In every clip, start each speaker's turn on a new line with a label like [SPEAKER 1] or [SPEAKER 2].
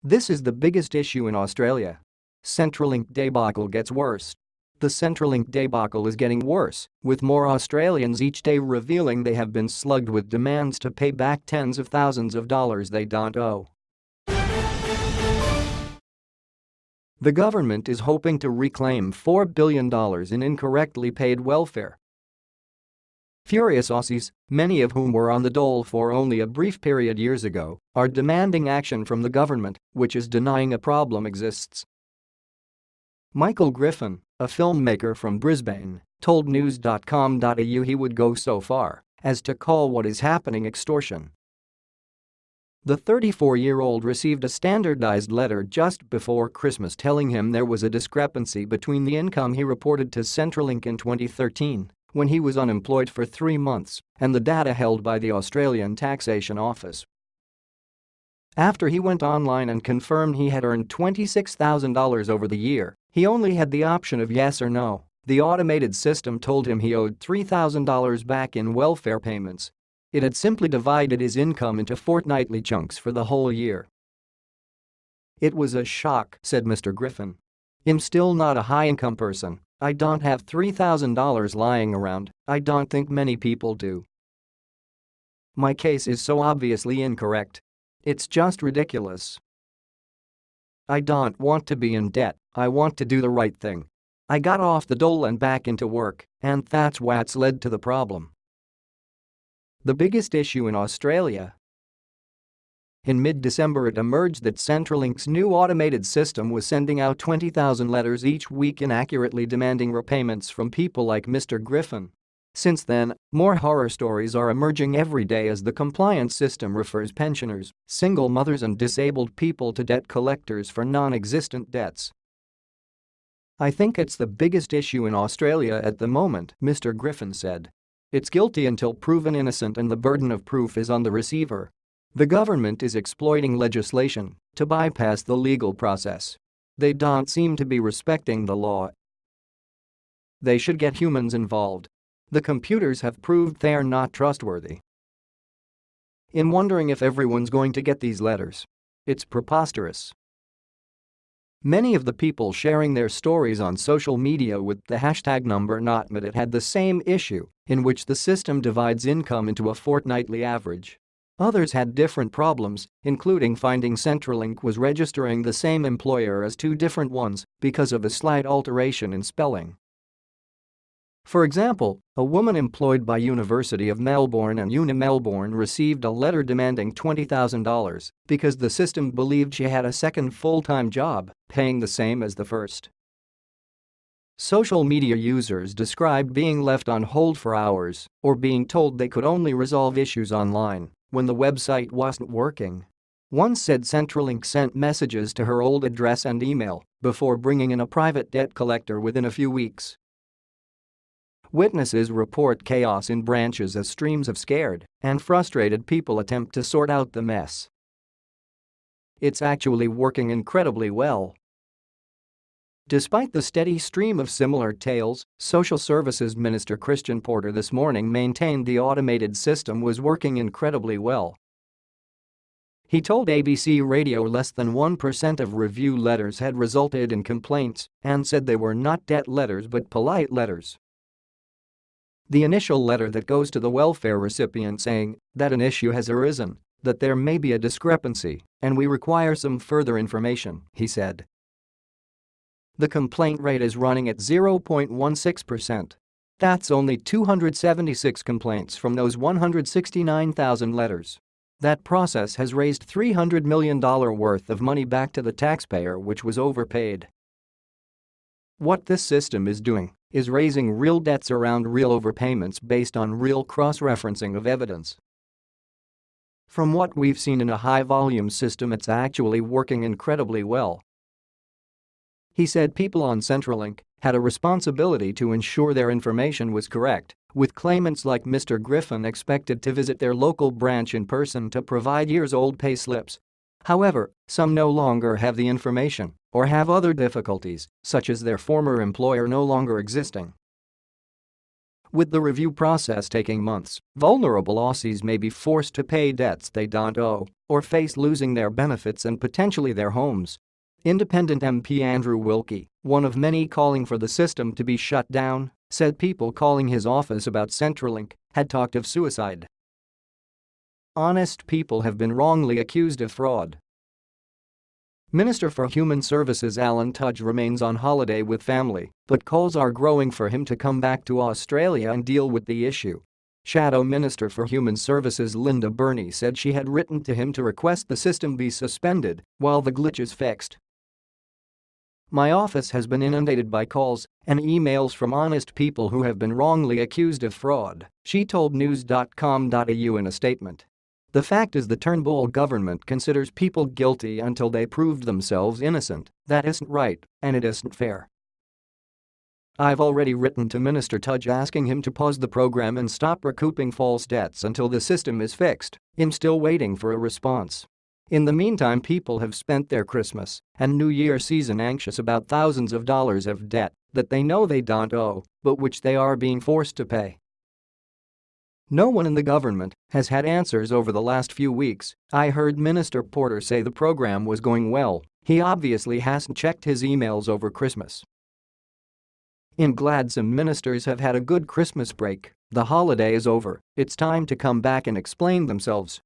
[SPEAKER 1] This is the biggest issue in Australia. Centrelink debacle gets worse. The Centrelink debacle is getting worse, with more Australians each day revealing they have been slugged with demands to pay back tens of thousands of dollars they don't owe. The government is hoping to reclaim $4 billion in incorrectly paid welfare. Furious Aussies, many of whom were on the dole for only a brief period years ago, are demanding action from the government, which is denying a problem exists. Michael Griffin, a filmmaker from Brisbane, told news.com.au he would go so far as to call what is happening extortion. The 34-year-old received a standardized letter just before Christmas telling him there was a discrepancy between the income he reported to Centrelink in 2013, when he was unemployed for 3 months, and the data held by the Australian Taxation Office. After he went online and confirmed he had earned $26,000 over the year, he only had the option of yes or no. The automated system told him he owed $3,000 back in welfare payments. It had simply divided his income into fortnightly chunks for the whole year. "It was a shock," said Mr. Griffin. "I'm still not a high-income person. I don't have $3,000 lying around. I don't think many people do. My case is so obviously incorrect. It's just ridiculous. I don't want to be in debt, I want to do the right thing. I got off the dole and back into work, and that's what's led to the problem." The biggest issue in Australia. In mid-December it emerged that Centrelink's new automated system was sending out 20,000 letters each week inaccurately demanding repayments from people like Mr. Griffin. Since then, more horror stories are emerging every day as the compliance system refers pensioners, single mothers and disabled people to debt collectors for non-existent debts. "I think it's the biggest issue in Australia at the moment," Mr. Griffin said. "It's guilty until proven innocent and the burden of proof is on the receiver. The government is exploiting legislation to bypass the legal process. They don't seem to be respecting the law. They should get humans involved. The computers have proved they are not trustworthy. I'm wondering if everyone's going to get these letters. It's preposterous." Many of the people sharing their stories on social media with the hashtag #NotMadIt had the same issue, in which the system divides income into a fortnightly average. Others had different problems, including finding Centrelink was registering the same employer as two different ones because of a slight alteration in spelling. For example, a woman employed by University of Melbourne and Uni Melbourne received a letter demanding $20,000 because the system believed she had a second full-time job, paying the same as the first. Social media users described being left on hold for hours or being told they could only resolve issues online when the website wasn't working. One said Centrelink sent messages to her old address and email before bringing in a private debt collector within a few weeks. Witnesses report chaos in branches as streams of scared and frustrated people attempt to sort out the mess. It's actually working incredibly well. Despite the steady stream of similar tales, Social Services Minister Christian Porter this morning maintained the automated system was working incredibly well. He told ABC Radio less than 1% of review letters had resulted in complaints and said they were not debt letters but polite letters. The initial letter that goes to the welfare recipient saying that an issue has arisen, that there may be a discrepancy, and we require some further information, he said. The complaint rate is running at 0.16%. That's only 276 complaints from those 169,000 letters. That process has raised $300 million worth of money back to the taxpayer, which was overpaid. What this system is doing is raising real debts around real overpayments based on real cross-referencing of evidence. From what we've seen in a high-volume system, it's actually working incredibly well. He said people on Centrelink had a responsibility to ensure their information was correct, with claimants like Mr. Griffin expected to visit their local branch in person to provide years-old pay slips. However, some no longer have the information or have other difficulties, such as their former employer no longer existing. With the review process taking months, vulnerable Aussies may be forced to pay debts they don't owe or face losing their benefits and potentially their homes. Independent MP Andrew Wilkie, one of many calling for the system to be shut down, said people calling his office about Centrelink had talked of suicide. Honest people have been wrongly accused of fraud. Minister for Human Services Alan Tudge remains on holiday with family, but calls are growing for him to come back to Australia and deal with the issue. Shadow Minister for Human Services Linda Burney said she had written to him to request the system be suspended while the glitch is fixed. My office has been inundated by calls and emails from honest people who have been wrongly accused of fraud, she told news.com.au in a statement. The fact is the Turnbull government considers people guilty until they proved themselves innocent. That isn't right, and it isn't fair. I've already written to Minister Tudge asking him to pause the program and stop recouping false debts until the system is fixed. I'm still waiting for a response. In the meantime, people have spent their Christmas and New Year season anxious about thousands of dollars of debt that they know they don't owe, but which they are being forced to pay. No one in the government has had answers over the last few weeks. I heard Minister Porter say the program was going well. He obviously hasn't checked his emails over Christmas. I'm glad some ministers have had a good Christmas break. The holiday is over. It's time to come back and explain themselves.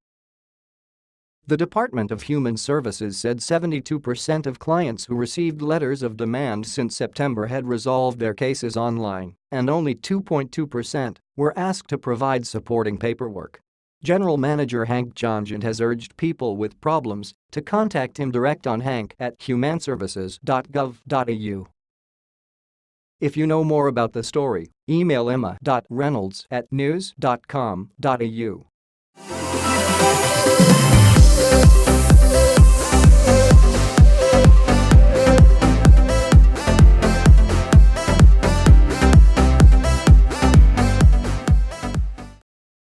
[SPEAKER 1] The Department of Human Services said 72% of clients who received letters of demand since September had resolved their cases online, and only 2.2% were asked to provide supporting paperwork. General Manager Hank Johnson has urged people with problems to contact him direct on hank@humanservices.gov.au. If you know more about the story, email emma.reynolds@news.com.au.